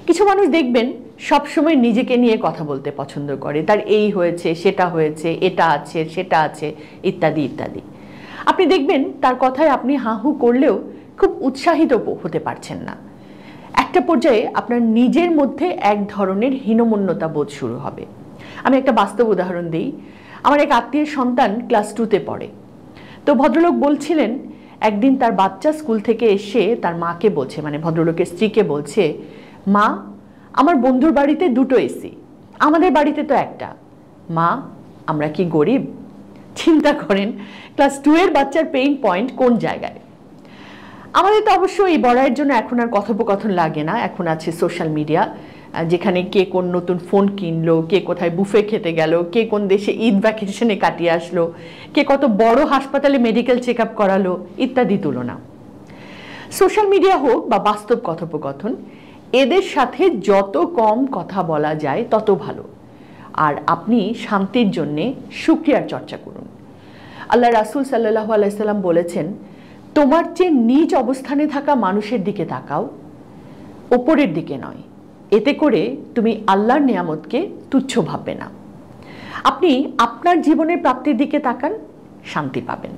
কিছু মানুষ দেখবেন সবসময় নিজেকে নিয়ে কথা বলতে পছন্দ করে, তার এই হয়েছে, সেটা হয়েছে, এটা আছে, সেটা আছে, ইত্যাদি ইত্যাদি। আপনি দেখবেন তার কথায় আপনি হাঁ হু করলেও খুব উৎসাহিত হতে পারছেন না। একটা পর্যায়ে আপনার নিজের মধ্যে এক ধরনের হীনমন্যতা বোধ শুরু হবে। আমি একটা বাস্তব উদাহরণ দিই। আমার এক আত্মীয়ের সন্তান ক্লাস 2-তে পড়ে। তো ভদ্রলোক বলছিলেন একদিন তার বাচ্চা স্কুল থেকে এসে তার মাকে বলছে, মানে ভদ্রলোকের স্ত্রীকে বলছে, মা, আমার বন্ধুর বাড়িতে 2টো এসি, আমাদের বাড়িতে তো একটা। মা, আমরা কি গরিব? চিন্তা করেন ক্লাস 2-এর বাচ্চার পেইন পয়েন্ট কোন জায়গায়। আমাদের তো অবশ্য এই বড়াইয়ের জন্য এখন আর কথোপকথন লাগে না, এখন আছে সোশ্যাল মিডিয়া, যেখানে কে কোন নতুন ফোন কিনলো, কে কোথায় বুফে খেতে গেল, কে কোন দেশে ঈদ ভ্যাকেশনে কাটিয়ে আসলো, কে কত বড় হাসপাতালে মেডিকেল চেক আপ করালো, ইত্যাদি তুলনা। সোশ্যাল মিডিয়া হোক বা বাস্তব কথোপকথন, এদের সাথে যত কম কথা বলা যায় তত ভালো। আর আপনি শান্তির জন্যে শুকরিয়ার চর্চা করুন। আল্লাহ রাসূল সাল্লাল্লাহু আলাইহি সাল্লাম বলেছেন, তোমার চেয়ে নিচ অবস্থানে থাকা মানুষের দিকে তাকাও, ওপরের দিকে নয়। এতে করে তুমি আল্লাহর নিয়ামতকে তুচ্ছ ভাববে না। আপনি আপনার জীবনের প্রাপ্তির দিকে তাকান, শান্তি পাবেন।